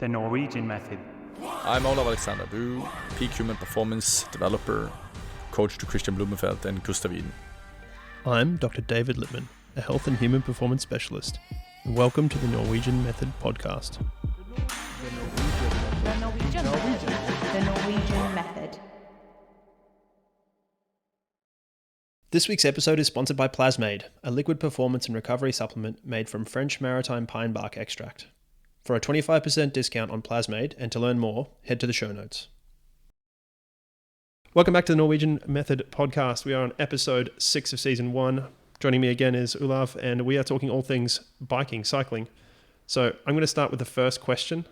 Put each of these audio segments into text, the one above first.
The Norwegian method. I'm Olav Alexander Boo, peak human performance developer, coach to Christian Blumenfeld and Gustav Iden. I'm Dr. David Lippman, a health and human performance specialist, and welcome to the Norwegian Method podcast. The Norwegian Method. This week's episode is sponsored by Plasmade, a liquid performance and recovery supplement made from French maritime pine bark extract. For a 25% discount on Plasmade and to learn more, head to the show notes. Welcome back to the Norwegian Method podcast. We are on episode 6 of season 1. Joining me again is Olav, and we are talking all things biking, cycling. So I'm going to start with the first question.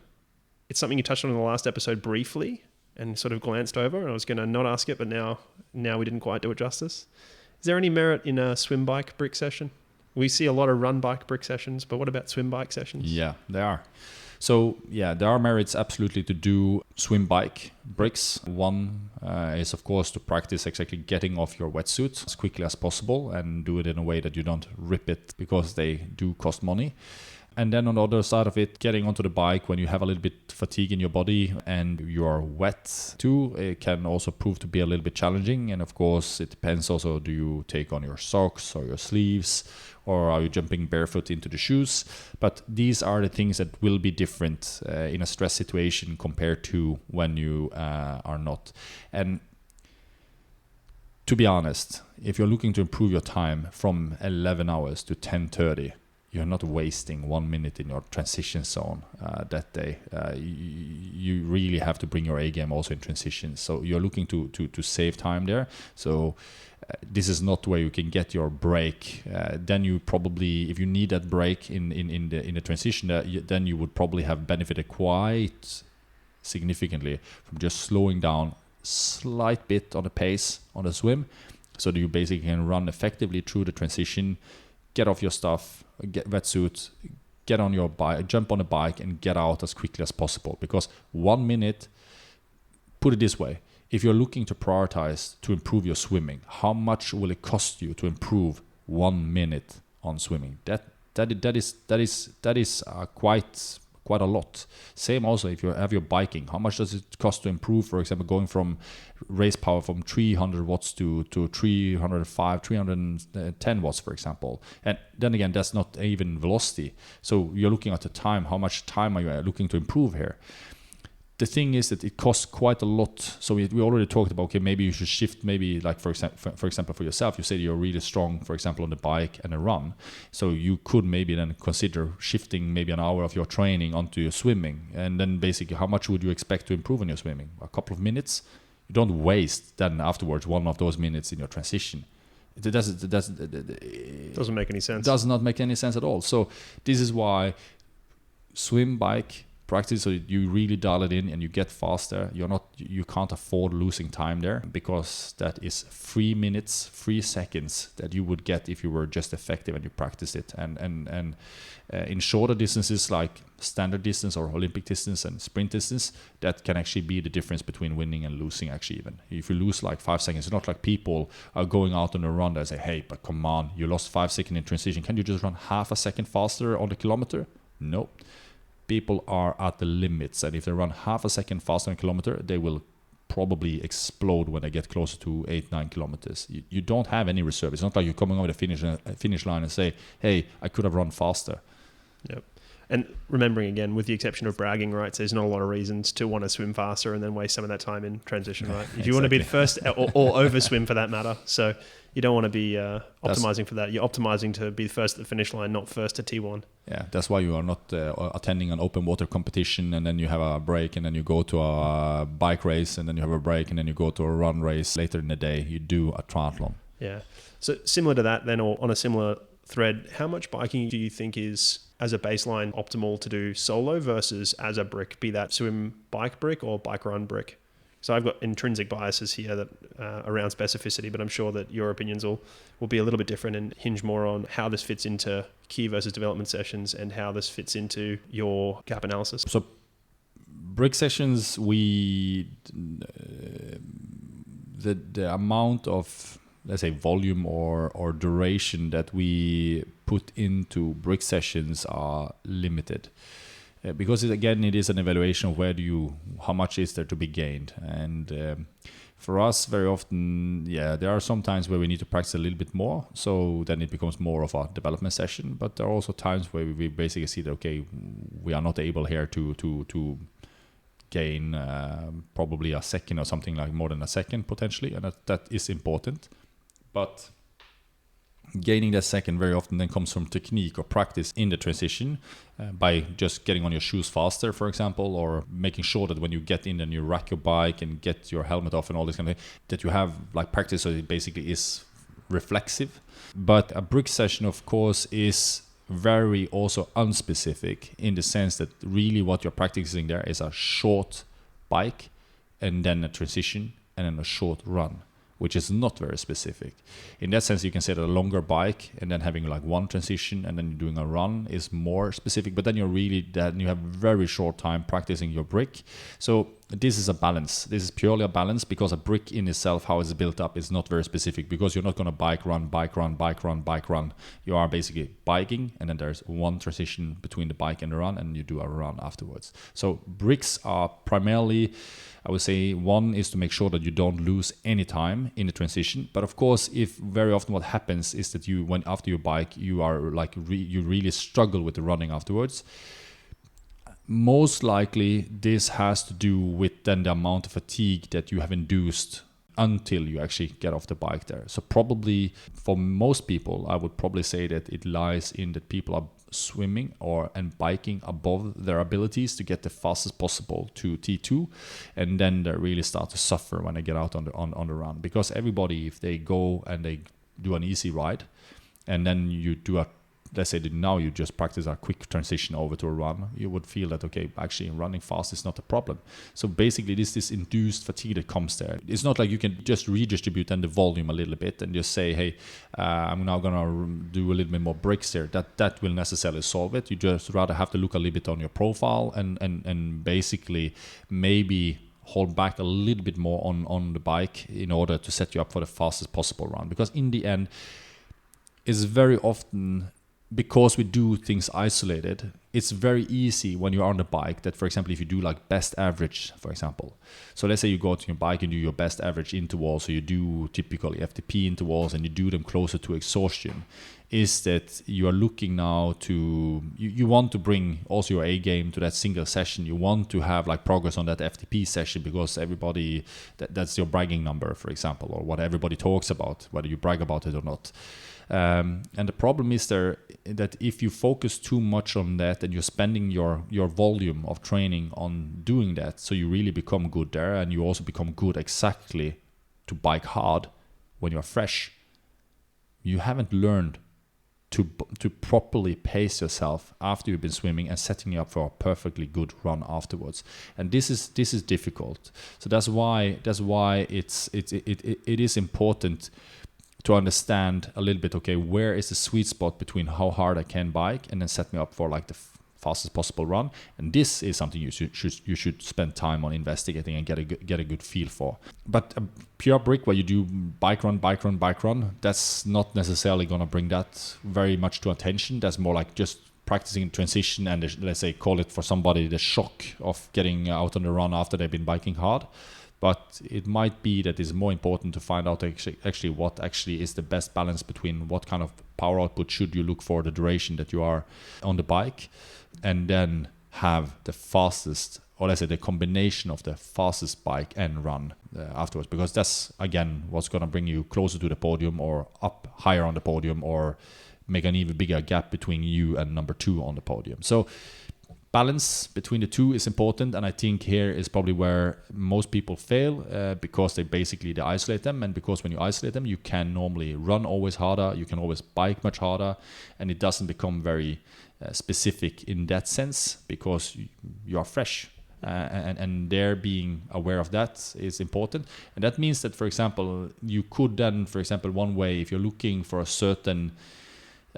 It's something you touched on in the last episode briefly and sort of glanced over, and I was going to not ask it, but now we didn't quite do it justice. Is there any merit in a swim bike brick session? We see a lot of run bike brick sessions, but what about swim bike sessions? Yeah, there are. So yeah, there are merits absolutely to do swim bike bricks. One is of course to practice exactly getting off your wetsuit as quickly as possible and do it in a way that you don't rip it because they do cost money. And then on the other side of it, getting onto the bike when you have a little bit fatigue in your body and you're wet too, it can also prove to be a little bit challenging. And of course, it depends also, do you take on your socks or your sleeves, or are you jumping barefoot into the shoes? But these are the things that will be different in a stress situation compared to when you are not. And to be honest, if you're looking to improve your time from 11 hours to 10:30, you're not wasting 1 minute in your transition zone that day. You really have to bring your A game also in transition. So you're looking to save time there. So this is not where you can get your break. Then you probably, if you need that break in the transition, then you would probably have benefited quite significantly from just slowing down slight bit on the pace on the swim, so that you basically can run effectively through the transition, get off your stuff, get wetsuit, get on your bike, jump on a bike and get out as quickly as possible. Because 1 minute, put it this way, if you're looking to prioritize to improve your swimming, how much will it cost you to improve 1 minute on swimming? That is quite a lot. Same also if you have your biking. How much does it cost to improve, for example, going from race power from 300 watts to 305, 310 watts, for example. And then again, that's not even velocity. So you're looking at the time. How much time are you looking to improve here? The thing is that it costs quite a lot. So we already talked about, okay, maybe you should shift, maybe like for example for yourself, you say you're really strong, for example, on the bike and a run. So you could maybe then consider shifting maybe an hour of your training onto your swimming. And then basically, how much would you expect to improve on your swimming? A couple of minutes? You don't waste then afterwards one of those minutes in your transition. It doesn't make any sense. Does not make any sense at all. So this is why swim bike practice, so you really dial it in and you get faster. You can't afford losing time there, because that is 3 minutes, 3 seconds that you would get if you were just effective and you practiced it. And in shorter distances like standard distance or Olympic distance and sprint distance, that can actually be the difference between winning and losing. Actually, even if you lose like 5 seconds, it's not like people are going out on a run and say, hey, but come on, you lost 5 seconds in transition, can you just run half a second faster on the kilometer? No. People are at the limits, and if they run half a second faster on a kilometer, they will probably explode when they get closer to 8-9 kilometers. You don't have any reserve. It's not like you're coming over the finish line and say, hey, I could have run faster. Yep. And remembering again, with the exception of bragging rights, there's not a lot of reasons to want to swim faster and then waste some of that time in transition, right? If you want to be the first or over swim for that matter. So you don't want to be optimizing for that. You're optimizing to be first at the finish line, not first to T1. Yeah, that's why you are not attending an open water competition and then you have a break and then you go to a bike race and then you have a break and then you go to a run race later in the day. You do a triathlon. Yeah. So similar to that then, or on a similar thread, how much biking do you think is, as a baseline, optimal to do solo versus as a brick, be that swim bike brick or bike run brick? So I've got intrinsic biases here that around specificity, but I'm sure that your opinions will be a little bit different and hinge more on how this fits into key versus development sessions and how this fits into your gap analysis. So brick sessions, the amount of, let's say, volume or duration that we put into brick sessions are limited. because it is an evaluation of how much is there to be gained. And for us, very often, there are some times where we need to practice a little bit more, so then it becomes more of a development session. But there are also times where we basically see that, okay, we are not able here to gain probably a second or something like more than a second potentially, and that is important. But gaining that second very often then comes from technique or practice in the transition, by just getting on your shoes faster, for example, or making sure that when you get in and you rack your bike and get your helmet off and all this kind of thing, that you have like practice so it basically is reflexive. But a brick session, of course, is very also unspecific in the sense that really what you're practicing there is a short bike and then a transition and then a short run, which is not very specific. In that sense, you can say that a longer bike and then having like one transition and then doing a run is more specific, but then you have very short time practicing your brick. So this is a balance. This is purely a balance, because a brick in itself, how it's built up, is not very specific, because you're not going to bike run. You are basically biking, and then there's one transition between the bike and the run, and you do a run afterwards. So bricks are primarily, I would say, one is to make sure that you don't lose any time in the transition. But of course, if very often what happens is that when after you bike, you are like you really struggle with the running afterwards. Most likely, this has to do with then the amount of fatigue that you have induced until you actually get off the bike there. So probably for most people, I would probably say that it lies in that people are swimming and biking above their abilities to get the fastest possible to T2, and then they really start to suffer when they get out on the run. Because everybody, if they go and they do an easy ride, and then you do let's say that now you just practice a quick transition over to a run, you would feel that, okay, actually running fast is not a problem. So basically this induced fatigue that comes there. It's not like you can just redistribute then the volume a little bit and just say, hey, I'm now going to do a little bit more breaks there. That will necessarily solve it. You just rather have to look a little bit on your profile and basically maybe hold back a little bit more on the bike in order to set you up for the fastest possible run. Because in the end, it's very often, because we do things isolated, it's very easy when you're on the bike that, for example, if you do like best average, for example. So let's say you go to your bike and do your best average intervals, so you do typically FTP intervals and you do them closer to exhaustion, is that you are looking now to, you want to bring also your A game to that single session. You want to have like progress on that FTP session, because everybody, that's your bragging number, for example, or what everybody talks about, whether you brag about it or not. And the problem is there that if you focus too much on that and you're spending your volume of training on doing that, so you really become good there, and you also become good exactly to bike hard when you're fresh, you haven't learned to properly pace yourself after you've been swimming and setting you up for a perfectly good run afterwards. And this is difficult. So that's why it is important to understand a little bit, okay, where is the sweet spot between how hard I can bike and then set me up for like the fastest possible run. And this is something you should spend time on investigating and get a good feel for. But a pure brick where you do bike run, that's not necessarily going to bring that very much to attention. That's more like just practicing transition and, let's say, call it for somebody the shock of getting out on the run after they've been biking hard. But it might be that it's more important to find out actually what actually is the best balance between what kind of power output should you look for the duration that you are on the bike, and then have the fastest, or let's say the combination of the fastest bike and run afterwards. Because that's, again, what's going to bring you closer to the podium or up higher on the podium, or make an even bigger gap between you and number 2 on the podium. So balance between the two is important, and I think here is probably where most people fail, because they isolate them, and because when you isolate them, you can normally run always harder, you can always bike much harder, and it doesn't become very specific in that sense, because you are fresh, and there being aware of that is important. And that means that, for example, you could then, for example, one way, if you're looking for a certain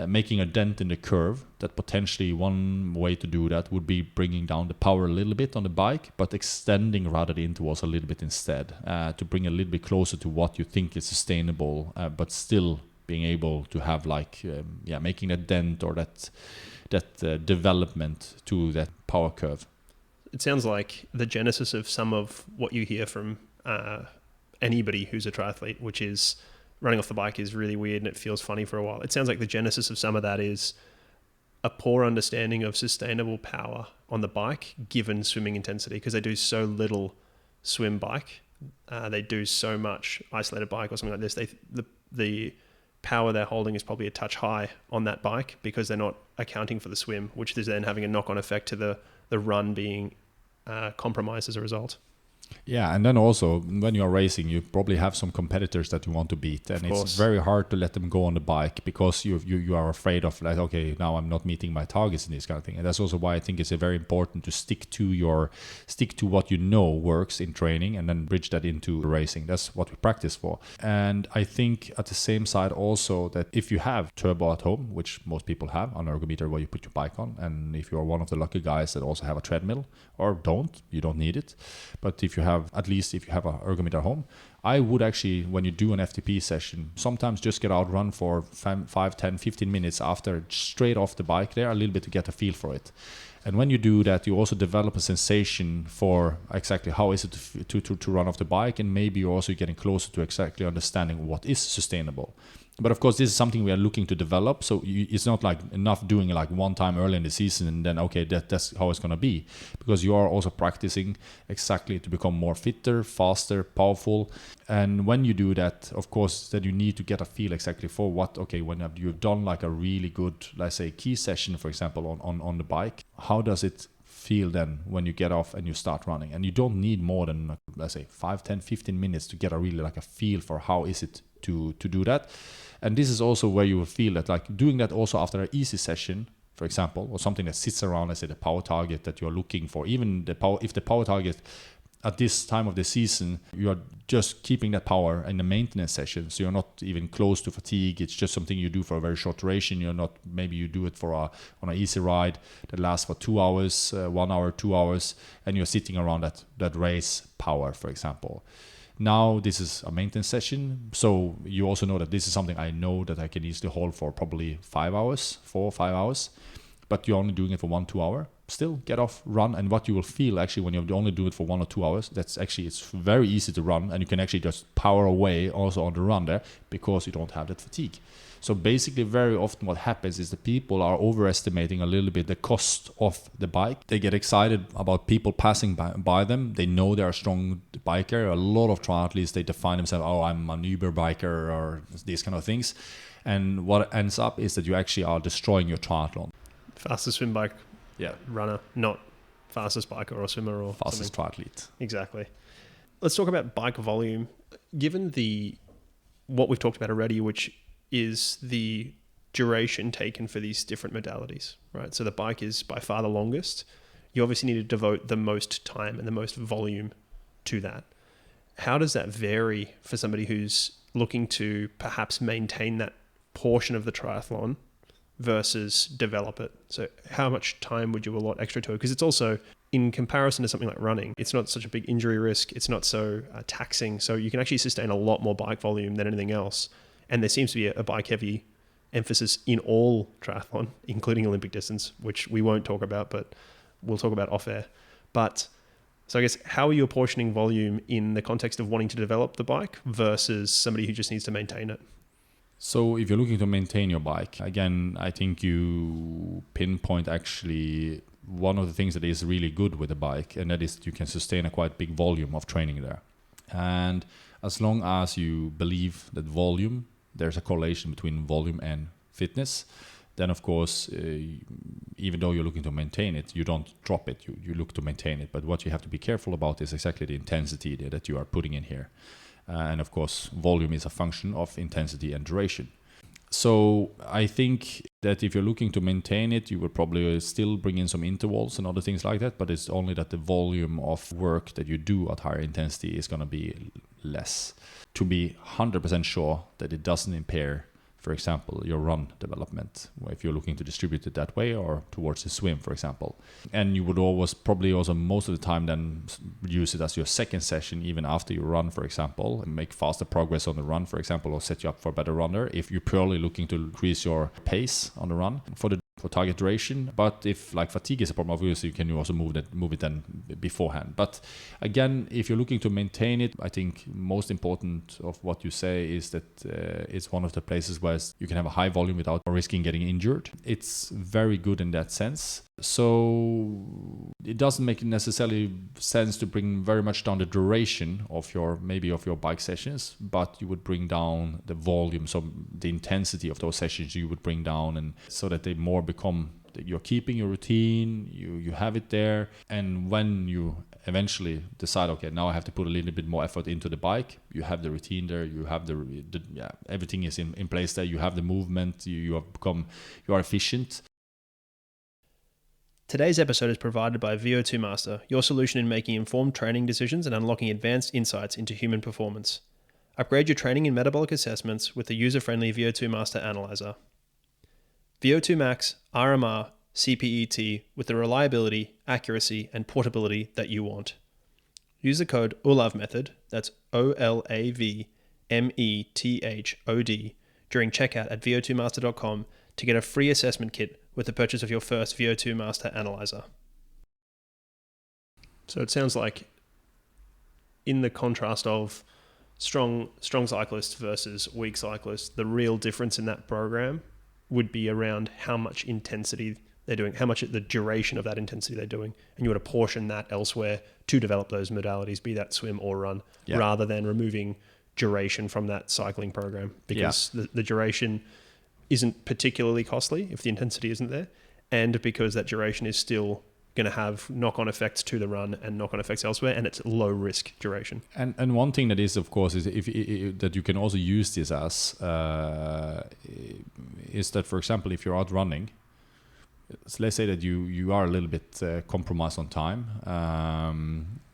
making a dent in the curve, that potentially one way to do that would be bringing down the power a little bit on the bike, but extending rather the intervals a little bit instead, to bring a little bit closer to what you think is sustainable, but still being able to have making a dent or that that development to that power curve. It sounds like the genesis of some of what you hear from anybody who's a triathlete, which is running off the bike is really weird and it feels funny for a while. It sounds like the genesis of some of that is a poor understanding of sustainable power on the bike given swimming intensity, because they do so little swim bike. They do so much isolated bike or something like this. The power they're holding is probably a touch high on that bike because they're not accounting for the swim, which is then having a knock-on effect to the run being compromised as a result. Yeah, and then also when you're racing, you probably have some competitors that you want to beat, and it's very hard to let them go on the bike because you are afraid of, like, okay, now I'm not meeting my targets and this kind of thing. And that's also why I think it's very important to stick to what you know works in training and then bridge that into racing. That's what we practice for. And I think at the same side also that if you have turbo at home, which most people have, an ergometer where you put your bike on, and if you're one of the lucky guys that also have a treadmill, or you don't need it, but if you have an ergometer at home, I would actually, when you do an FTP session, sometimes just get out, run for 5, 10, 15 minutes after, straight off the bike there, a little bit to get a feel for it. And when you do that, you also develop a sensation for exactly how is it to run off the bike, and maybe you're also getting closer to exactly understanding what is sustainable. But of course, this is something we are looking to develop. So it's not like enough doing like one time early in the season and then, okay, that's how it's going to be. Because you are also practicing exactly to become more fitter, faster, powerful. And when you do that, of course, then you need to get a feel exactly for what, okay, when you've done like a really good, let's say, key session, for example, on the bike, how does it feel then when you get off and you start running? And you don't need more than, let's say, 5, 10, 15 minutes to get a really like a feel for how is it to do that. And this is also where you will feel that, like doing that also after an easy session, for example, or something that sits around, let's say, the power target that you're looking for. Even if the power target at this time of the season, you are just keeping that power in the maintenance session. So you're not even close to fatigue. It's just something you do for a very short duration. Maybe you do it on an easy ride that lasts for 2 hours, 1 hour, 2 hours, and you're sitting around that race power, for example. Now this is a maintenance session, so you also know that this is something I know that I can easily hold for probably 4 or 5 hours, but you're only doing it for 1-2 hours. Still get off, run, and what you will feel actually when you only do it for 1 or 2 hours, it's very easy to run, and you can actually just power away also on the run there because you don't have that fatigue. So basically, very often what happens is the people are overestimating a little bit the cost of the bike. They get excited about people passing by them. They know they're a strong biker. A lot of triathletes, they define themselves, oh, I'm an Uber biker or these kind of things. And what ends up is that you actually are destroying your triathlon. Fastest swim bike runner, not fastest biker or swimmer or fastest triathlete. Exactly. Let's talk about bike volume. Given what we've talked about already, which is the duration taken for these different modalities, right? So the bike is by far the longest. You obviously need to devote the most time and the most volume to that. How does that vary for somebody who's looking to perhaps maintain that portion of the triathlon versus develop it? So how much time would you allot extra to it? Because it's also, in comparison to something like running, it's not such a big injury risk. It's not so taxing. So you can actually sustain a lot more bike volume than anything else. And there seems to be a bike-heavy emphasis in all triathlon, including Olympic distance, which we won't talk about, but we'll talk about off air. But so I guess, how are you apportioning volume in the context of wanting to develop the bike versus somebody who just needs to maintain it? So if you're looking to maintain your bike, again, I think you pinpoint actually one of the things that is really good with the bike, and that is you can sustain a quite big volume of training there. And as long as you believe that there's a correlation between volume and fitness, then of course, even though you're looking to maintain it, you don't drop it, you look to maintain it. But what you have to be careful about is exactly the intensity that you are putting in here. And of course, volume is a function of intensity and duration. So I think that if you're looking to maintain it, you will probably still bring in some intervals and other things like that, but it's only that the volume of work that you do at higher intensity is going to be less. To be 100% sure that it doesn't impair, for example, your run development, if you're looking to distribute it that way, or towards the swim, for example. And you would probably also most of the time then use it as your second session, even after you run, for example, and make faster progress on the run, for example, or set you up for a better runner if you're purely looking to increase your pace on the run. For for target duration. But if like fatigue is a problem, obviously you can also move it then beforehand. But again, if you're looking to maintain it, I think most important of what you say is that it's one of the places where you can have a high volume without risking getting injured. It's very good in that sense. So it doesn't make necessarily sense to bring very much down the duration of your bike sessions, but you would bring down the volume, so the intensity of those sessions you would bring down, and so that they more become, you're keeping your routine, you have it there, and when you eventually decide, okay, now I have to put a little bit more effort into the bike, you have the routine there, you have everything is in place there, you have the movement, you are efficient. Today's episode is provided by VO2 Master, your solution in making informed training decisions and unlocking advanced insights into human performance. Upgrade your training and metabolic assessments with the user-friendly VO2 Master Analyzer. VO2 Max, RMR, CPET with the reliability, accuracy, and portability that you want. Use the code Olav method, that's OLAVMETHOD, during checkout at vo2master.com to get a free assessment kit with the purchase of your first VO2 Master Analyzer. So it sounds like, in the contrast of strong cyclists versus weak cyclists, the real difference in that program would be around how much intensity they're doing, how much the duration of that intensity they're doing, and you would apportion that elsewhere to develop those modalities, be that swim or run, rather than removing duration from that cycling program, because the duration isn't particularly costly if the intensity isn't there, and because that duration is still going to have knock-on effects to the run and knock-on effects elsewhere, and it's low risk duration. And one thing that is, of course, is if that you can also use this as is that, for example, if you're out running, so let's say that you are a little bit compromised on time.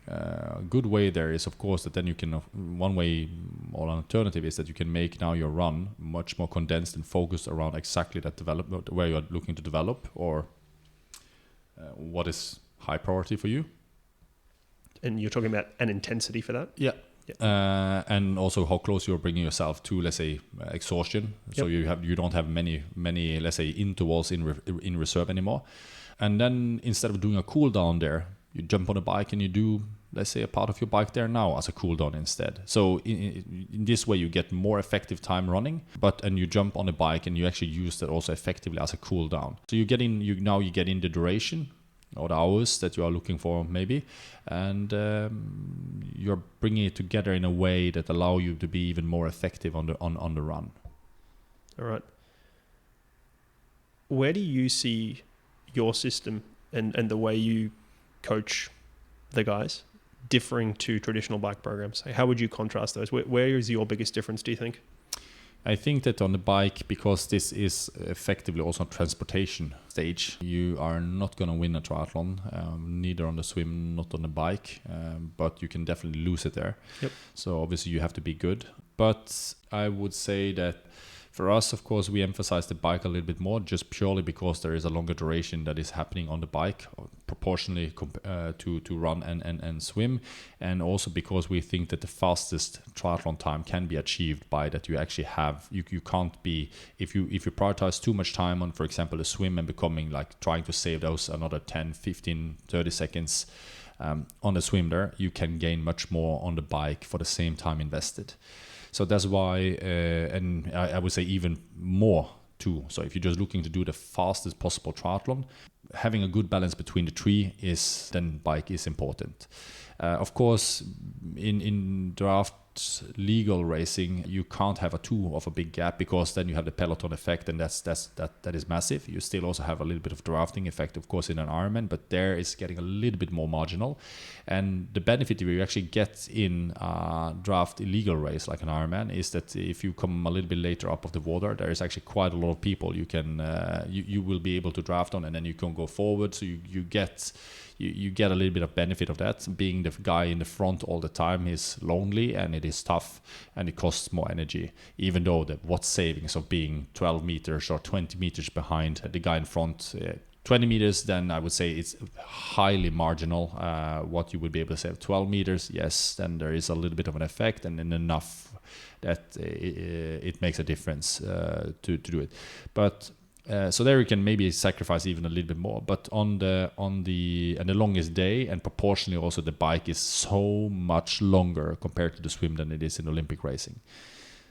A good way there is, of course, that then you can, one way or an alternative is that you can make now your run much more condensed and focused around exactly that development, where you're looking to develop, or what is high priority for you. And you're talking about an intensity for that? Yeah. And also how close you're bringing yourself to, let's say, exhaustion. So you don't have many let's say, intervals in reserve anymore. And then instead of doing a cool down there, you jump on a bike and you do, let's say, a part of your bike there now as a cool down instead. So in this way you get more effective time running, and you jump on a bike and you actually use that also effectively as a cool down. So you get in the duration or the hours that you are looking for maybe, and you're bringing it together in a way that allow you to be even more effective on the run. All right. Where do you see your system and the way you coach the guys differing to traditional bike programs? How would you contrast those? Where is your biggest difference, do you think? I think that on the bike, because this is effectively also a transportation stage, you are not going to win a triathlon, neither on the swim, not on the bike, but you can definitely lose it there. Yep. So obviously you have to be good. But I would say that for us, of course, we emphasize the bike a little bit more, just purely because there is a longer duration that is happening on the bike, proportionally to run and swim, and also because we think that the fastest triathlon time can be achieved by that you actually have, you can't be, if you prioritize too much time on, for example, the swim and becoming like trying to save those another 10, 15, 30 seconds on the swim there, you can gain much more on the bike for the same time invested. So that's why, and I would say even more too. So if you're just looking to do the fastest possible triathlon, having a good balance between the three bike is important. Of course, in draft legal racing, you can't have a big gap, because then you have the peloton effect, and that is massive. You still also have a little bit of drafting effect, of course, in an Ironman, but there is getting a little bit more marginal. And the benefit you actually get in a draft illegal race like an Ironman is that if you come a little bit later up of the water, there is actually quite a lot of people you can you will be able to draft on, and then you can go forward. So you get a little bit of benefit of that. Being the guy in the front all the time is lonely, and it is tough, and it costs more energy, even though what savings of being 12 meters or 20 meters behind the guy in front, 20 meters, then I would say it's highly marginal what you would be able to save. 12 meters, yes, then there is a little bit of an effect, and then enough that it makes a difference to do it. But So there you can maybe sacrifice even a little bit more. But on the longest day, and proportionally also the bike is so much longer compared to the swim than it is in Olympic racing.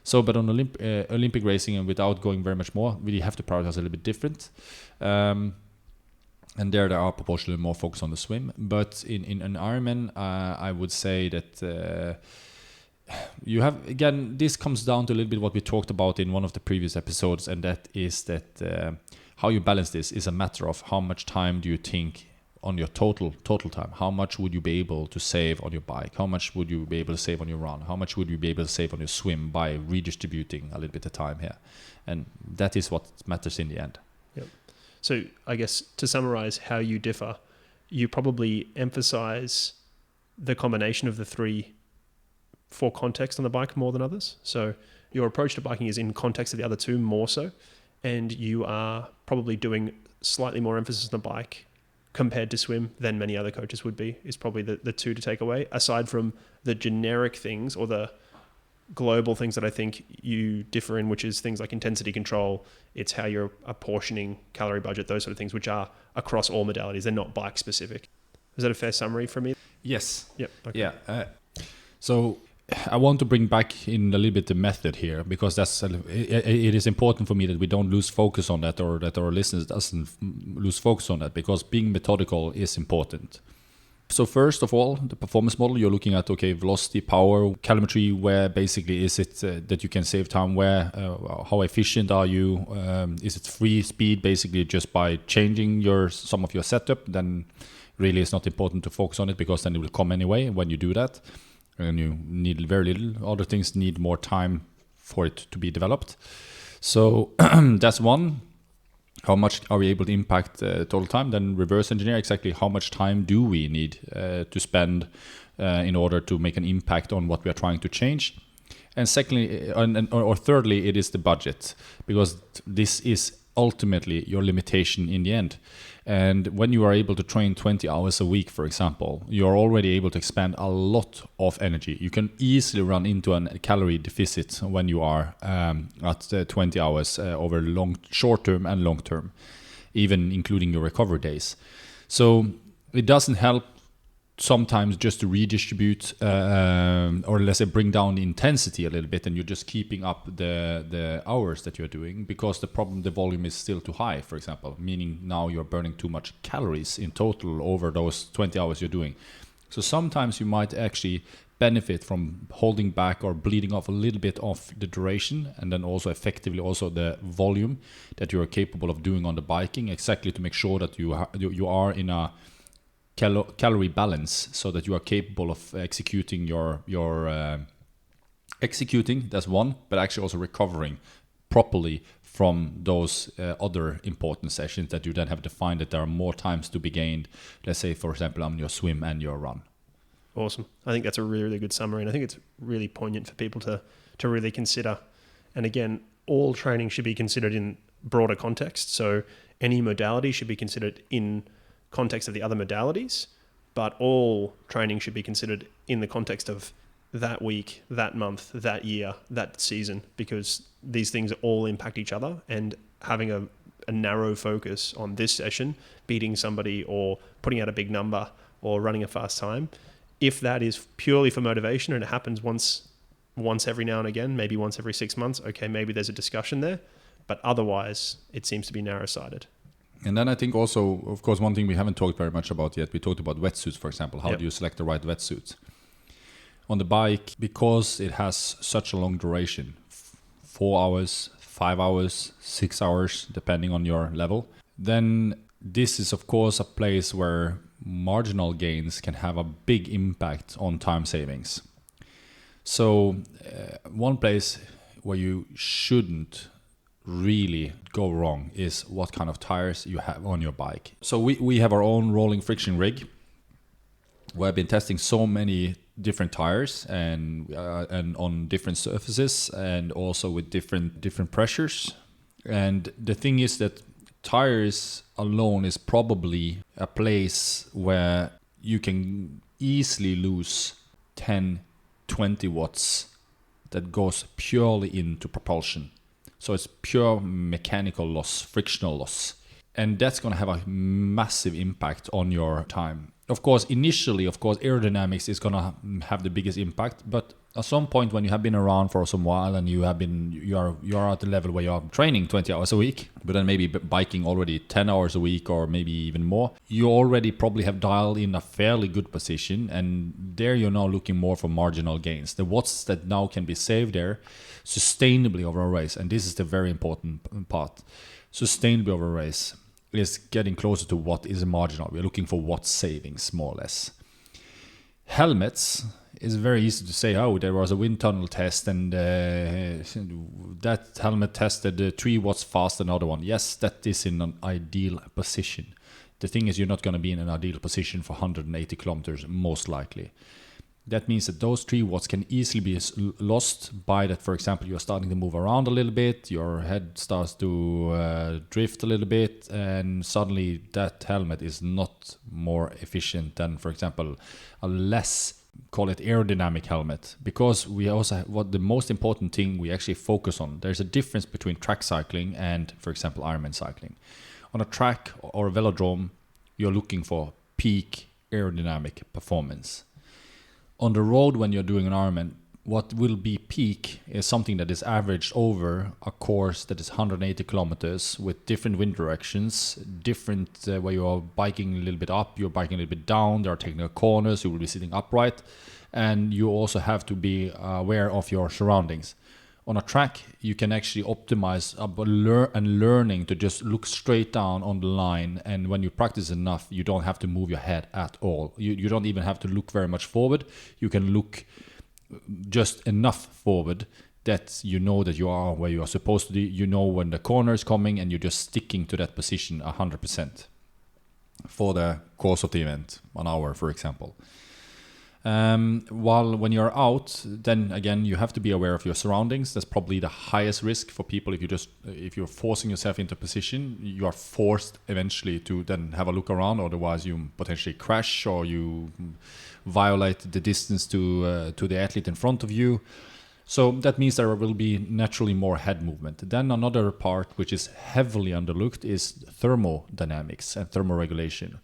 So, but on Olympic racing, and without going very much more, we have to prioritize a little bit different. And there are proportionally more focus on the swim. But in an Ironman, I would say that you have, again, this comes down to a little bit what we talked about in one of the previous episodes, and that is that how you balance this is a matter of how much time do you think on your total time. How much would you be able to save on your bike? How much would you be able to save on your run? How much would you be able to save on your swim by redistributing a little bit of time here? And that is what matters in the end. Yep. So I guess to summarize how you differ, you probably emphasize the combination of the three for context on the bike more than others. So your approach to biking is in context of the other two more so, and you are probably doing slightly more emphasis on the bike compared to swim than many other coaches would be, is probably the two to take away, aside from the generic things or the global things that I think you differ in, which is things like intensity control. It's how you're apportioning calorie budget, those sort of things, which are across all modalities. They're not bike specific. Is that a fair summary for me? Yes. Yep. Okay. Yeah. So I want to bring back in a little bit the method here, because it is important for me that we don't lose focus on that, or that our listeners doesn't lose focus on that, because being methodical is important. So first of all, the performance model, you're looking at, velocity, power, calorimetry, where basically is it that you can save time, where, how efficient are you, is it free speed, basically just by changing some of your setup, then really it's not important to focus on it, because then it will come anyway when you do that. And you need very little. Other things need more time for it to be developed. So that's one. How much are we able to impact total time? Then reverse engineer exactly how much time do we need to spend in order to make an impact on what we are trying to change. And secondly, or thirdly, it is the budget, because this is ultimately your limitation in the end. And when you are able to train 20 hours a week, for example, you're already able to expend a lot of energy. You can easily run into a calorie deficit when you are at 20 hours over short term and long term, even including your recovery days. So it doesn't help sometimes just to redistribute or let's say bring down the intensity a little bit, and you're just keeping up the hours that you're doing, because the volume is still too high, for example, meaning now you're burning too much calories in total over those 20 hours you're doing. So sometimes you might actually benefit from holding back or bleeding off a little bit of the duration, and then also effectively also the volume that you are capable of doing on the biking, exactly to make sure that you are in a calorie balance, so that you are capable of executing executing, that's one, but actually also recovering properly from those other important sessions that you then have defined, that there are more times to be gained, let's say, for example, on your swim and your run. Awesome. I think that's a really, really good summary, and I think it's really poignant for people to really consider. And again, all training should be considered in broader context. So any modality should be considered in context of the other modalities, but all training should be considered in the context of that week, that month, that year, that season, because these things all impact each other, and having a narrow focus on this session, beating somebody or putting out a big number or running a fast time, if that is purely for motivation and it happens once every now and again, maybe once every 6 months, okay, maybe there's a discussion there, but otherwise it seems to be narrow-sighted. And then I think also, of course, one thing we haven't talked very much about yet, we talked about wetsuits, for example. How do you select the right wetsuits? On the bike, because it has such a long duration, 4 hours, 5 hours, 6 hours, depending on your level, then this is, of course, a place where marginal gains can have a big impact on time savings. So one place where you shouldn't really go wrong is what kind of tires you have on your bike. So we have our own rolling friction rig. We've been testing so many different tires and on different surfaces, and also with different pressures. And the thing is that tires alone is probably a place where you can easily lose 10-20 watts that goes purely into propulsion. So it's pure mechanical loss, frictional loss. And that's going to have a massive impact on your time. Of course, initially, aerodynamics is going to have the biggest impact. But at some point when you have been around for some while and you are at the level where you are training 20 hours a week, but then maybe biking already 10 hours a week or maybe even more, you already probably have dialed in a fairly good position. And there you're now looking more for marginal gains. The watts that now can be saved there sustainably over a race. And this is the very important part. Sustainably over a race is getting closer to what is marginal. We're looking for watt savings, more or less. Helmets is very easy to say, oh, there was a wind tunnel test and that helmet tested 3 watts faster than the other one. Yes, that is in an ideal position. The thing is, you're not going to be in an ideal position for 180 kilometers, most likely. That means that those 3 watts can easily be lost by that, for example, you're starting to move around a little bit, your head starts to drift a little bit, and suddenly that helmet is not more efficient than, for example, a less, call it aerodynamic helmet. Because we also have, what the most important thing we actually focus on, there's a difference between track cycling and, for example, Ironman cycling. On a track or a velodrome, you're looking for peak aerodynamic performance. On the road, when you're doing an Ironman, what will be peak is something that is averaged over a course that is 180 kilometers with different wind directions, different where you are biking a little bit up, you're biking a little bit down, there are technical corners, you will be sitting upright, and you also have to be aware of your surroundings. On a track, you can actually optimize learning to just look straight down on the line. And when you practice enough, you don't have to move your head at all. You don't even have to look very much forward. You can look just enough forward that you know that you are where you are supposed to be. You know when the corner is coming and you're just sticking to that position 100% for the course of the event, 1 hour, for example. While when you're out, then again you have to be aware of your surroundings. That's probably the highest risk for people. If you're forcing yourself into a position, you are forced eventually to then have a look around. Otherwise, you potentially crash or you violate the distance to the athlete in front of you. So that means there will be naturally more head movement. Then another part which is heavily underlooked is thermodynamics and thermoregulation.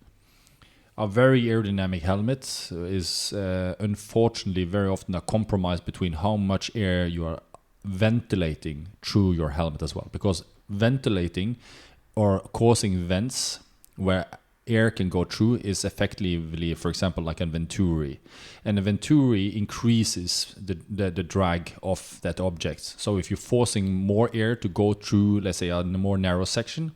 A very aerodynamic helmet is unfortunately very often a compromise between how much air you are ventilating through your helmet as well. Because ventilating or causing vents where air can go through is effectively, for example, like a venturi. And a venturi increases the drag of that object. So if you're forcing more air to go through, let's say, a more narrow section,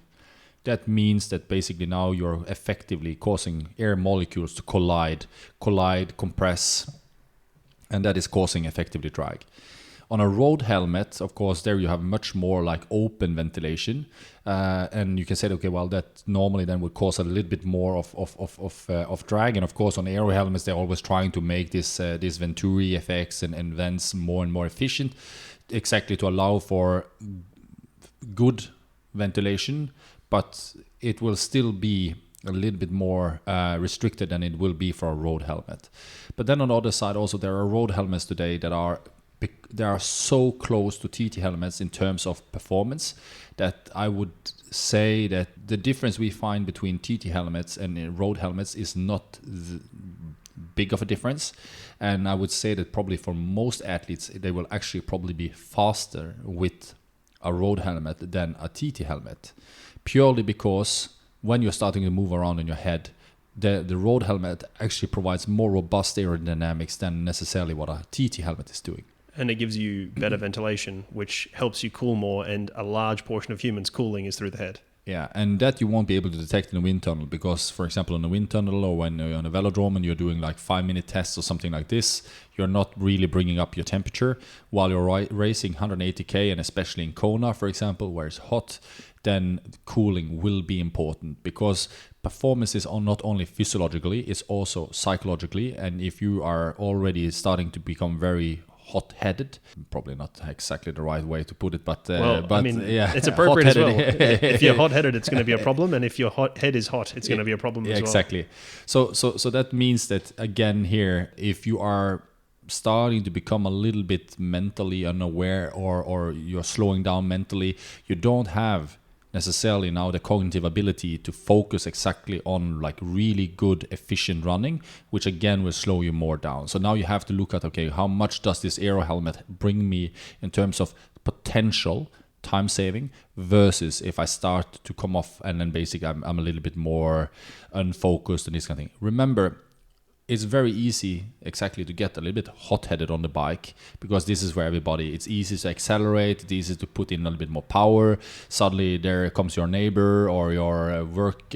that means that basically now you're effectively causing air molecules to collide, compress, and that is causing effectively drag. On a road helmet, of course, there you have much more like open ventilation, and you can say, okay, well, that normally then would cause a little bit more of drag. And of course, on aero helmets, they're always trying to make this venturi effects and vents more and more efficient, exactly to allow for good ventilation. But it will still be a little bit more restricted than it will be for a road helmet. But then on the other side also, there are road helmets today that are so close to TT helmets in terms of performance that I would say that the difference we find between TT helmets and road helmets is not big of a difference. And I would say that probably for most athletes, they will actually probably be faster with a road helmet than a TT helmet. Purely because when you're starting to move around in your head, the road helmet actually provides more robust aerodynamics than necessarily what a TT helmet is doing. And it gives you better ventilation, which helps you cool more, and a large portion of humans' cooling is through the head. Yeah, and that you won't be able to detect in a wind tunnel because, for example, in a wind tunnel or when you're on a velodrome and you're doing like 5-minute tests or something like this, you're not really bringing up your temperature. While you're racing 180k, and especially in Kona, for example, where it's hot, then cooling will be important because performance is not only physiologically, it's also psychologically. And if you are already starting to become very hot-headed, probably not exactly the right way to put it, but I mean, yeah, it's appropriate as well. If you're hot-headed, it's going to be a problem, and if your head is hot, it's going to be a problem as well. Exactly. So that means that again here, if you are starting to become a little bit mentally unaware, or you're slowing down mentally, you don't have necessarily now the cognitive ability to focus exactly on like really good efficient running, which again will slow you more down. So now you have to look at, okay, how much does this aero helmet bring me in terms of potential time saving versus if I start to come off and then basically I'm a little bit more unfocused and this kind of thing. Remember, it's very easy exactly to get a little bit hot-headed on the bike, because this is where everybody, it's easy to accelerate, it's easy to put in a little bit more power. Suddenly there comes your neighbor or your work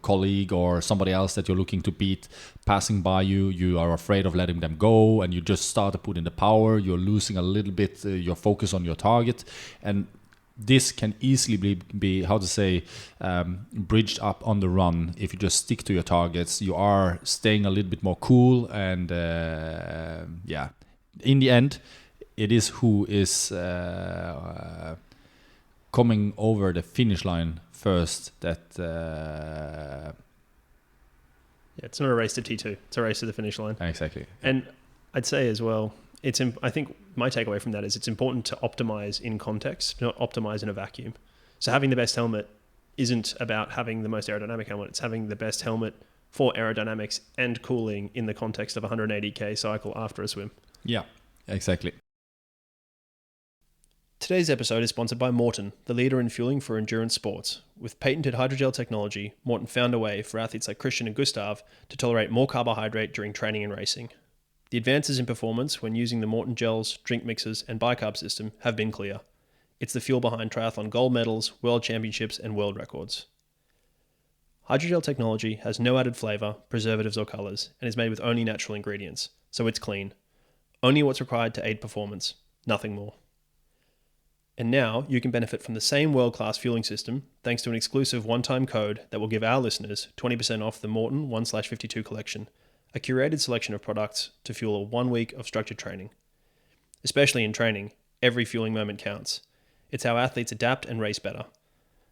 colleague or somebody else that you're looking to beat passing by you. You are afraid of letting them go and you just start to put in the power. You're losing a little bit your focus on your target, and this can easily be how to say, bridged up on the run. If you just stick to your targets, you are staying a little bit more cool, and in the end, it is who is coming over the finish line first that it's not a race to T2, it's a race to the finish line. Exactly. And I'd say as well, I think my takeaway from that is it's important to optimize in context, not optimize in a vacuum. So having the best helmet isn't about having the most aerodynamic helmet. It's having the best helmet for aerodynamics and cooling in the context of a 180k cycle after a swim. Yeah, exactly. Today's episode is sponsored by Morton, the leader in fueling for endurance sports. With patented hydrogel technology, Morton found a way for athletes like Christian and Gustav to tolerate more carbohydrate during training and racing. The advances in performance when using the Morton gels, drink mixes, and bicarb system have been clear. It's the fuel behind triathlon gold medals, world championships, and world records. Hydrogel technology has no added flavor, preservatives, or colors, and is made with only natural ingredients, so it's clean. Only what's required to aid performance, nothing more. And now you can benefit from the same world-class fueling system thanks to an exclusive one-time code that will give our listeners 20% off the Morton 1/52 collection, a curated selection of products to fuel a 1 week of structured training. Especially in training, every fueling moment counts. It's how athletes adapt and race better.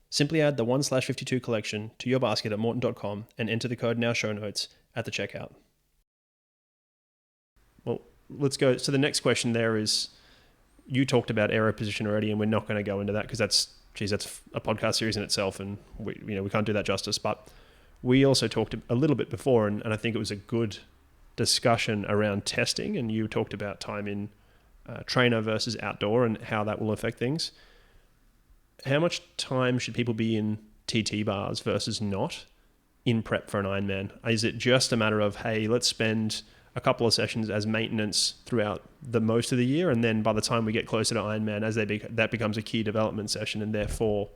Simply add the 1/52 collection to your basket at morton.com and enter the code in our show notes at the checkout. Well, let's go. So the next question there is, you talked about aero position already, and we're not going to go into that because that's a podcast series in itself, and we can't do that justice. But we also talked a little bit before, and I think it was a good discussion around testing, and you talked about time in trainer versus outdoor and how that will affect things. How much time should people be in TT bars versus not in prep for an Ironman? Is it just a matter of, hey, let's spend a couple of sessions as maintenance throughout the most of the year, and then by the time we get closer to Ironman, that becomes a key development session, and therefore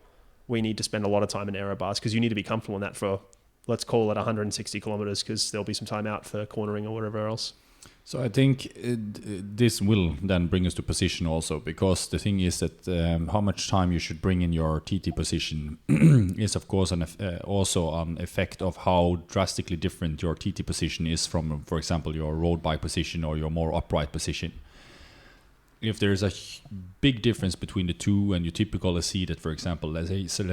we need to spend a lot of time in aero bars because you need to be comfortable in that for, let's call it 160 kilometers, because there'll be some time out for cornering or whatever else. So I think this will then bring us to position also, because the thing is that how much time you should bring in your TT position is of course also an effect of how drastically different your TT position is from, for example, your road bike position or your more upright position. If there is a big difference between the two, and you typically see that, for example, let's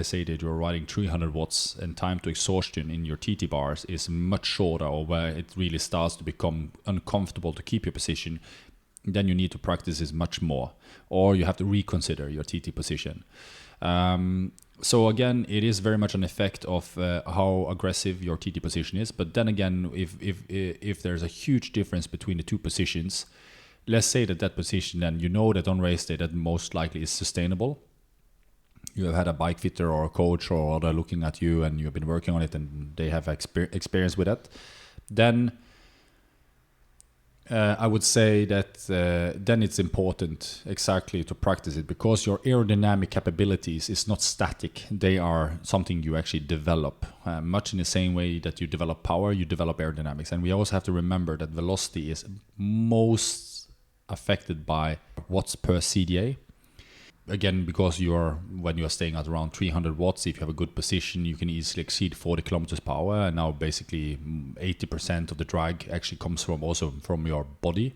say that you're riding 300 watts and time to exhaustion in your TT bars is much shorter, or where it really starts to become uncomfortable to keep your position, then you need to practice this much more, or you have to reconsider your TT position. So again, it is very much an effect of how aggressive your TT position is. But then again, if there's a huge difference between the two positions, let's say that position, then you know that on race day that most likely is sustainable. You have had a bike fitter or a coach or other looking at you, and you've been working on it, and they have experience with that. Then I would say that then it's important exactly to practice it, because your aerodynamic capabilities is not static. They are something you actually develop. Much in the same way that you develop power, you develop aerodynamics. And we also have to remember that velocity is most affected by watts per CDA. Again, because when you are staying at around 300 watts, if you have a good position, you can easily exceed 40 kilometers per hour. And now basically 80% of the drag actually comes from your body.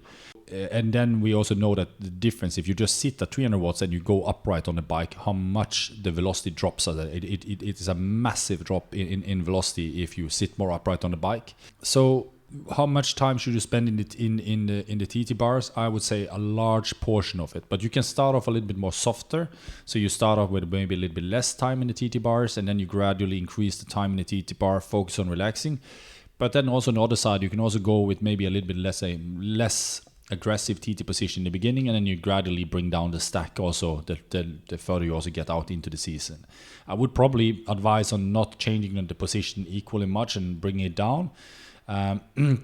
And then we also know that the difference, if you just sit at 300 watts and you go upright on the bike, how much the velocity drops. It is a massive drop in velocity if you sit more upright on the bike. So how much time should you spend in the TT bars? I would say a large portion of it, but you can start off a little bit more softer. So you start off with maybe a little bit less time in the TT bars, and then you gradually increase the time in the TT bar, focus on relaxing. But then also on the other side, you can also go with maybe a little bit less aggressive TT position in the beginning, and then you gradually bring down the stack also the further you also get out into the season. I would probably advise on not changing the position equally much and bringing it down.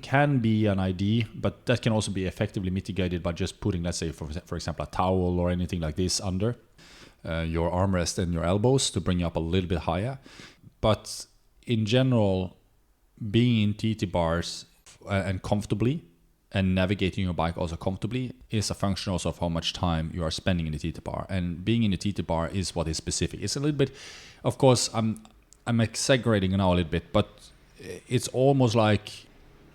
Can be an idea, but that can also be effectively mitigated by just putting, let's say, for example, a towel or anything like this under your armrest and your elbows to bring you up a little bit higher. But in general, being in TT bars and comfortably, and navigating your bike also comfortably is a function also of how much time you are spending in the TT bar. And being in the TT bar is what is specific. It's a little bit, of course, I'm exaggerating now a little bit, but it's almost like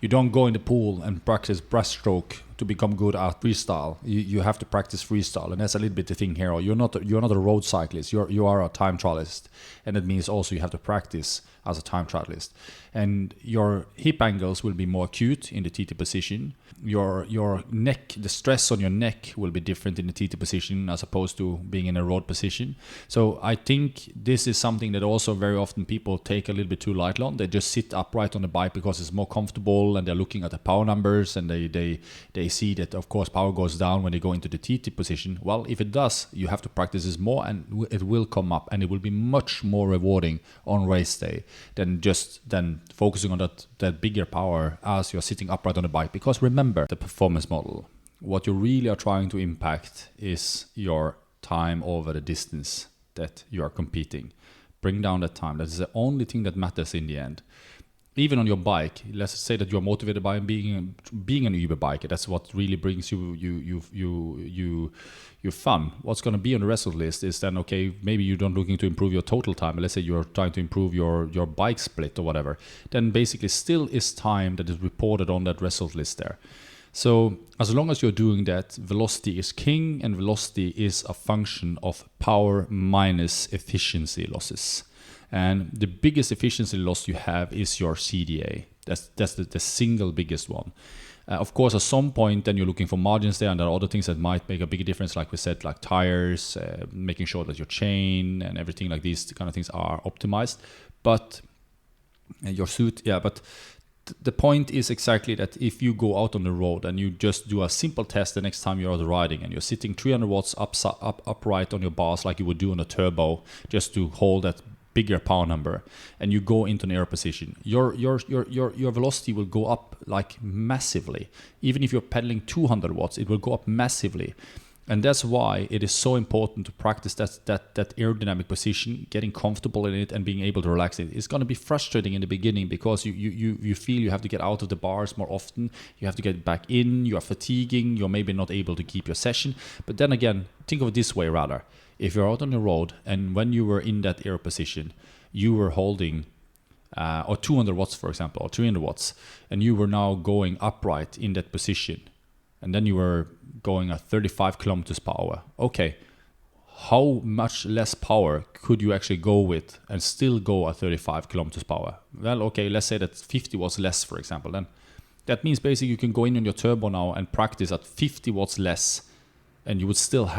you don't go in the pool and practice breaststroke to become good at freestyle. You have to practice freestyle, and that's a little bit the thing here. You're not a road cyclist. You are a time trialist, and that means also you have to practice as a time trialist. And your hip angles will be more acute in the TT position. Your neck, the stress on your neck will be different in the TT position as opposed to being in a road position. So I think this is something that also very often people take a little bit too lightly on. They just sit upright on the bike because it's more comfortable, and they're looking at the power numbers, and they see that, of course, power goes down when they go into the TT position. Well, if it does, you have to practice this more, and it will come up, and it will be much more rewarding on race day than focusing on that bigger power as you're sitting upright on the bike. Because remember, the performance model, what you really are trying to impact is your time over the distance that you are competing. Bring down that time. That is the only thing that matters in the end. Even on your bike, let's say that you're motivated by being an Uber biker. That's what really brings you fun. What's going to be on the result list is then, okay, maybe you're not looking to improve your total time. Let's say you're trying to improve your bike split or whatever. Then basically still is time that is reported on that result list there. So as long as you're doing that, velocity is king, and velocity is a function of power minus efficiency losses. And the biggest efficiency loss you have is your CDA. That's the single biggest one. Of course, at some point, then you're looking for margins there, and there are other things that might make a bigger difference, like we said, like tires, making sure that your chain and everything like these kind of things are optimized. But your suit, but the point is exactly that if you go out on the road and you just do a simple test the next time you're out riding, and you're sitting 300 watts upright on your bars like you would do on a turbo, just to hold that bigger power number, and you go into an air position, your velocity will go up like massively. Even if you're pedaling 200 watts, it will go up massively. And that's why it is so important to practice that aerodynamic position, getting comfortable in it and being able to relax it. It's going to be frustrating in the beginning because you feel you have to get out of the bars more often. You have to get back in. You are fatiguing. You're maybe not able to keep your session. But then again, think of it this way rather. If you're out on the road and when you were in that air position, you were holding or 200 watts, for example, or 300 watts, and you were now going upright in that position, and then you were going at 35 kilometers per hour. Okay, how much less power could you actually go with and still go at 35 kilometers per hour? Well, okay, let's say that 50 watts less, for example. Then that means basically you can go in on your turbo now and practice at 50 watts less, and you're still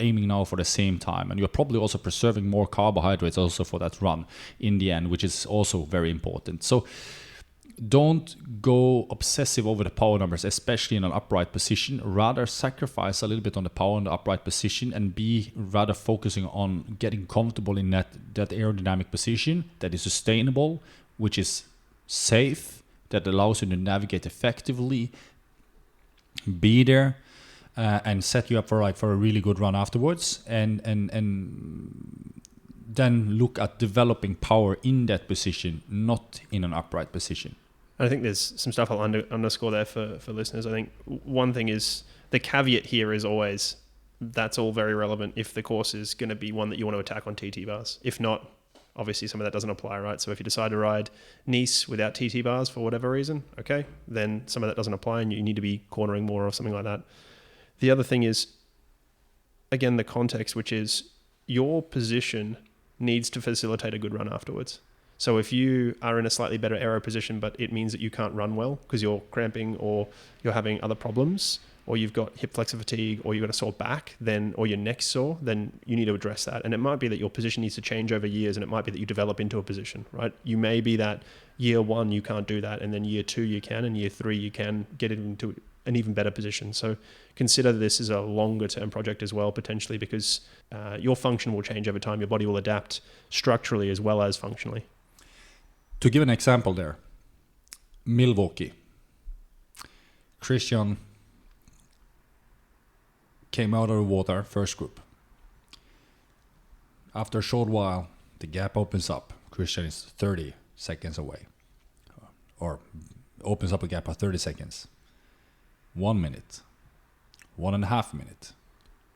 aiming now for the same time, and you're probably also preserving more carbohydrates also for that run in the end, which is also very important. So don't go obsessive over the power numbers, especially in an upright position. Rather sacrifice a little bit on the power in the upright position and be rather focusing on getting comfortable in that aerodynamic position that is sustainable, which is safe, that allows you to navigate effectively, be there, and set you up for a really good run afterwards, and then look at developing power in that position, not in an upright position. I think there's some stuff I'll underscore there for listeners. I think one thing is the caveat here is always that's all very relevant if the course is going to be one that you want to attack on TT bars. If not, obviously some of that doesn't apply, right? So if you decide to ride Nice without TT bars for whatever reason, okay, then some of that doesn't apply and you need to be cornering more or something like that. The other thing is, again, the context, which is your position needs to facilitate a good run afterwards. So if you are in a slightly better aero position, but it means that you can't run well because you're cramping or you're having other problems, or you've got hip flexor fatigue, or you've got a sore back, then, or your neck's sore, then you need to address that. And it might be that your position needs to change over years, and it might be that you develop into a position, right? You may be that year 1 you can't do that, and then year 2 you can, and year 3 you can get it into an even better position. So consider this as a longer term project as well, potentially, because your function will change over time. Your body will adapt structurally as well as functionally. To give an example there, Milwaukee. Christian came out of the water, first group. After a short while, the gap opens up. Christian is 30 seconds away. Or opens up a gap of 30 seconds. 1 minute. 1.5 minutes.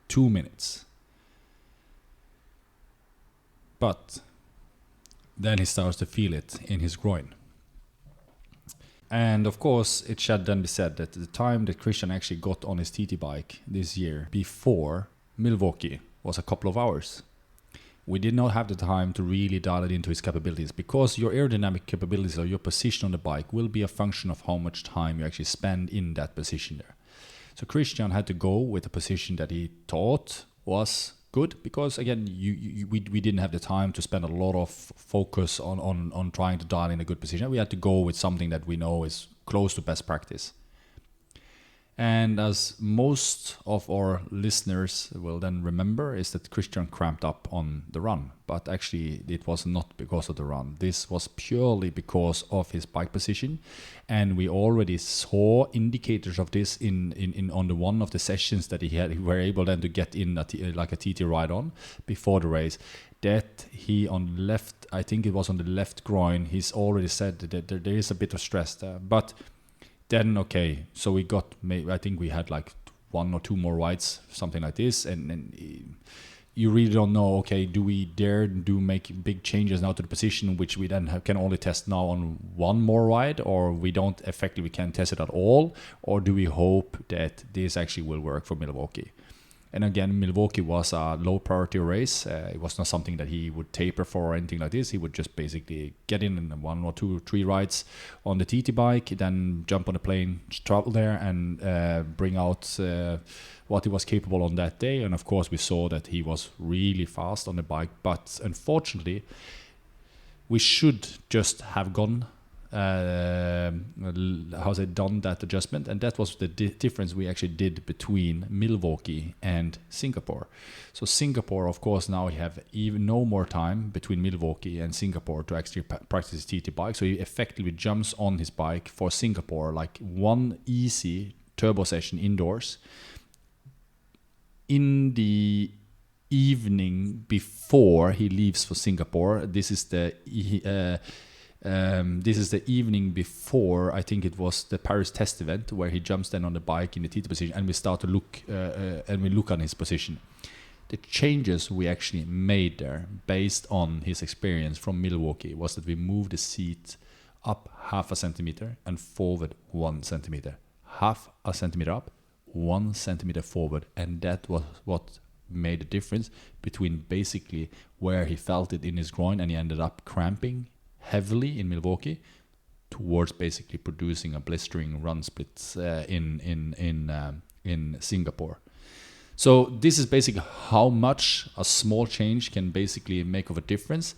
2 minutes. But then he starts to feel it in his groin. And of course, it should then be said that the time that Christian actually got on his TT bike this year before Milwaukee was a couple of hours. We did not have the time to really dial it into his capabilities, because your aerodynamic capabilities or your position on the bike will be a function of how much time you actually spend in that position there. So Christian had to go with a position that he thought was good, because again, we didn't have the time to spend a lot of focus on trying to dial in a good position. We had to go with something that we know is close to best practice. And as most of our listeners will then remember, is that Christian cramped up on the run. But actually, it was not because of the run. This was purely because of his bike position. And we already saw indicators of this in on the one of the sessions that he were able then to get in like a TT ride on before the race. That he on the left, I think it was on the left groin, he's already said that there is a bit of stress there. But then, okay, so we got, I think we had like 1 or 2 more rides, something like this. And you really don't know, okay, do we dare make big changes now to the position, which we then can only test now on 1 more ride, or we don't effectively can test it at all, or do we hope that this actually will work for Milwaukee? And again, Milwaukee was a low priority race. It was not something that he would taper for or anything like this. He would just basically get in 1 or 2 or 3 rides on the TT bike, then jump on a plane, travel there, and bring out what he was capable on that day. And of course, we saw that he was really fast on the bike. But unfortunately, we should just have gone done that adjustment, and that was the difference we actually did between Milwaukee and Singapore. So Singapore, of course, now we have even no more time between Milwaukee and Singapore to actually practice his TT bike. So he effectively jumps on his bike for Singapore, like 1 easy turbo session indoors. In the evening before he leaves for Singapore, this is the evening before, I think it was the Paris test event, where he jumps then on the bike in the TT position, and we start to look on his position. The changes we actually made there, based on his experience from Milwaukee, was that we moved the seat up 0.5 centimeter and forward 1 centimeter. 0.5 centimeter up, 1 centimeter forward, and that was what made the difference between basically where he felt it in his groin and he ended up cramping heavily in Milwaukee, towards basically producing a blistering run split in Singapore. So this is basically how much a small change can basically make of a difference.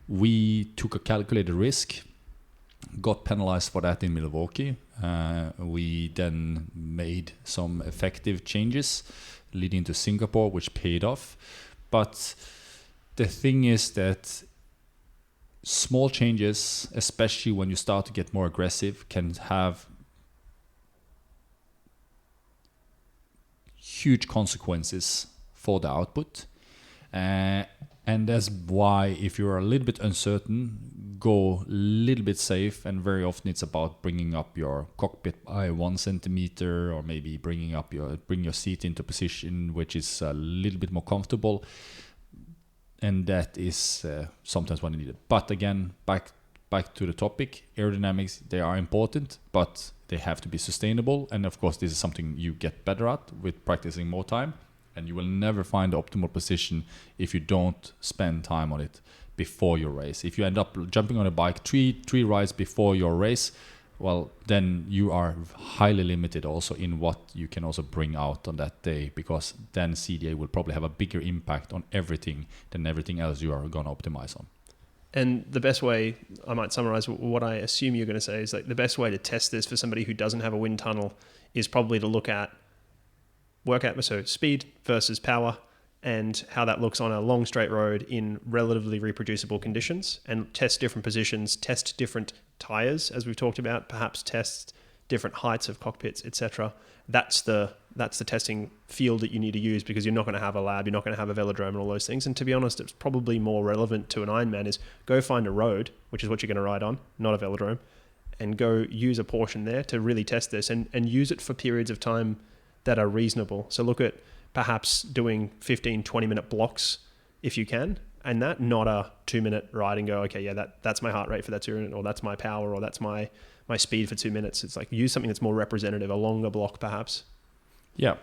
We took a calculated risk, got penalized for that in Milwaukee. We then made some effective changes leading to Singapore, which paid off. But the thing is that small changes, especially when you start to get more aggressive, can have huge consequences for the output. And that's why, if you're a little bit uncertain, go a little bit safe. And very often it's about bringing up your cockpit by 1 centimeter, or maybe bring your seat into position which is a little bit more comfortable. And that is sometimes when needed. But again, back to the topic, aerodynamics, they are important, but they have to be sustainable. And of course, this is something you get better at with practicing more time. And you will never find the optimal position if you don't spend time on it. before your race. If you end up jumping on a bike three rides before your race, well, then you are highly limited also in what you can also bring out on that day, because then CDA will probably have a bigger impact on everything than everything else you are going to optimize on. And the best way, I might summarize what I assume you're going to say, is like the best way to test this for somebody who doesn't have a wind tunnel is probably to look at workout, so speed versus power, and how that looks on a long straight road in relatively reproducible conditions, and test different positions, test different tires, as we've talked about, perhaps test different heights of cockpits, etc. That's the testing field that you need to use, because you're not going to have a lab, you're not going to have a velodrome and all those things. And to be honest, it's probably more relevant to an Ironman is go find a road, which is what you're going to ride on, not a velodrome, and go use a portion there to really test this and use it for periods of time that are reasonable. So look at perhaps doing 15, 20-minute blocks if you can, and that, not a 2-minute ride and go, okay, yeah, that's my heart rate for that 2 minutes, or that's my power, or that's my speed for 2 minutes. It's like use something that's more representative, a longer block perhaps. Yeah,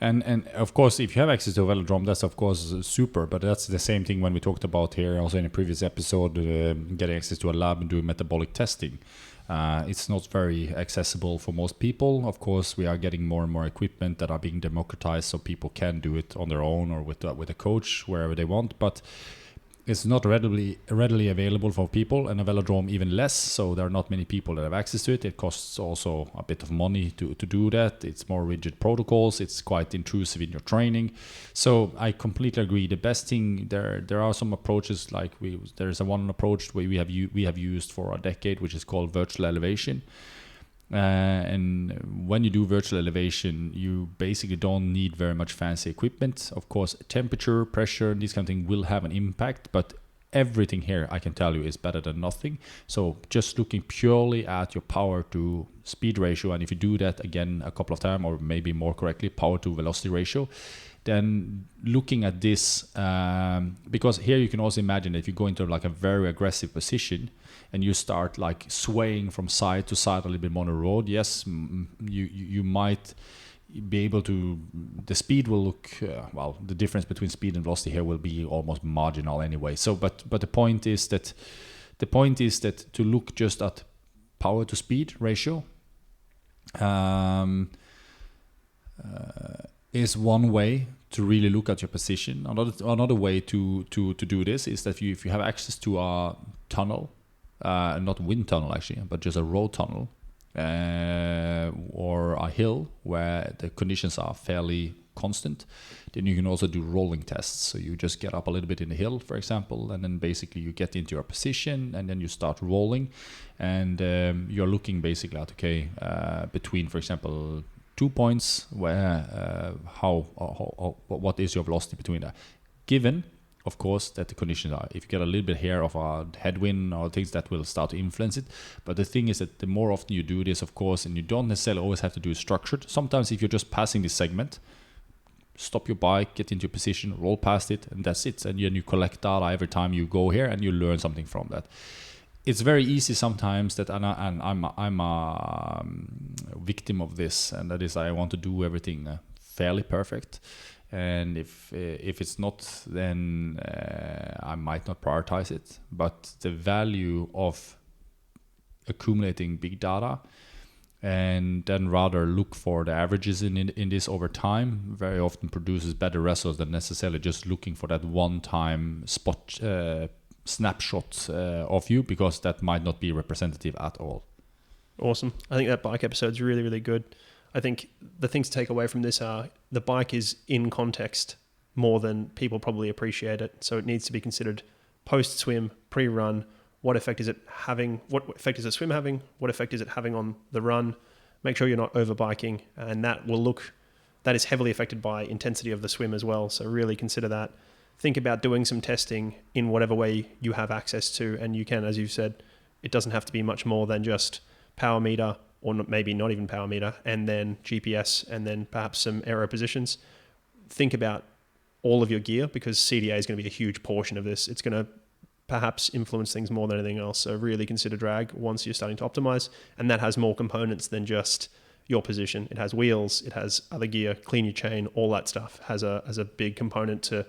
and of course, if you have access to a velodrome, that's of course super, but that's the same thing when we talked about here also in a previous episode, getting access to a lab and doing metabolic testing. It's not very accessible for most people. Of course, we are getting more and more equipment that are being democratized, so people can do it on their own or with a coach wherever they want, but it's not readily available for people, and a velodrome even less, so there are not many people that have access to it. It costs also a bit of money to do that. It's more rigid protocols. It's quite intrusive in your training. So I completely agree. The best thing, there are some approaches, like there's one approach we have used for a decade, which is called virtual elevation. And when you do virtual elevation, you basically don't need very much fancy equipment. Of course, temperature, pressure, these kind of things will have an impact, but everything here, I can tell you, is better than nothing. So just looking purely at your power to speed ratio, and if you do that again a couple of times, or maybe more correctly, power to velocity ratio, then looking at this, because here you can also imagine if you go into like a very aggressive position and you start like swaying from side to side a little bit more on the road, yes, you might be able to, the speed will look, the difference between speed and velocity here will be almost marginal anyway. So, but the point is that to look just at power to speed ratio is one way to really look at your position. Another way to do this is that if you have access to a tunnel, not wind tunnel actually, but just a road tunnel, or a hill where the conditions are fairly constant, then you can also do rolling tests. So you just get up a little bit in the hill, for example, and then basically you get into your position and then you start rolling, and you're looking basically at between, for example, 2 points, where what is your velocity between that, given of course that the conditions are, if you get a little bit here of a headwind or things, that will start to influence it. But the thing is that the more often you do this, of course, and you don't necessarily always have to do it structured. Sometimes if you're just passing this segment, stop your bike, get into your position, roll past it, and that's it. And then you collect data every time you go here, and you learn something from that. It's very easy sometimes that, and I'm a victim of this, and that is I want to do everything fairly perfect. And if it's not, then I might not prioritize it. But the value of accumulating big data and then rather look for the averages in this over time very often produces better results than necessarily just looking for that one-time spot snapshot of you, because that might not be representative at all. Awesome. I think that bike episode is really, really good. I think the things to take away from this are the bike is in context more than people probably appreciate it. So it needs to be considered post-swim, pre-run. What effect is it having? What effect is the swim having? What effect is it having on the run? Make sure you're not over-biking, and that is heavily affected by intensity of the swim as well. So really consider that. Think about doing some testing in whatever way you have access to, and you can, as you've said, it doesn't have to be much more than just power meter, or maybe not even power meter, and then GPS, and then perhaps some aero positions. Think about all of your gear, because CDA is going to be a huge portion of this. It's going to perhaps influence things more than anything else. So really consider drag once you're starting to optimize, and that has more components than just your position. It has wheels, it has other gear, clean your chain, all that stuff has a big component to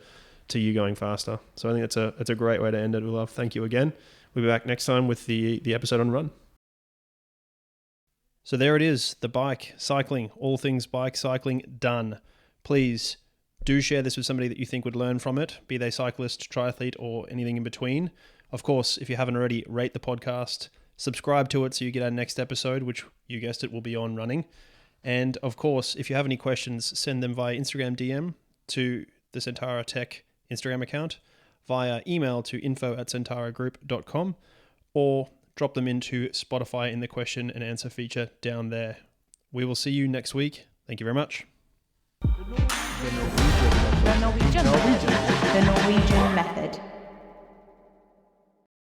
to you going faster. So I think it's a great way to end it, Olav. Thank you again. We'll be back next time with the episode on run. So there it is, the bike, cycling, all things bike, cycling, done. Please do share this with somebody that you think would learn from it, be they cyclist, triathlete, or anything in between. Of course, if you haven't already, rate the podcast, subscribe to it so you get our next episode, which you guessed it will be on running. And of course, if you have any questions, send them via Instagram DM to the Centara Tech Instagram account, via email to info@centaragroup.com, or drop them into Spotify in the question and answer feature down there. We will see you next week. Thank you very much. The Norwegian method.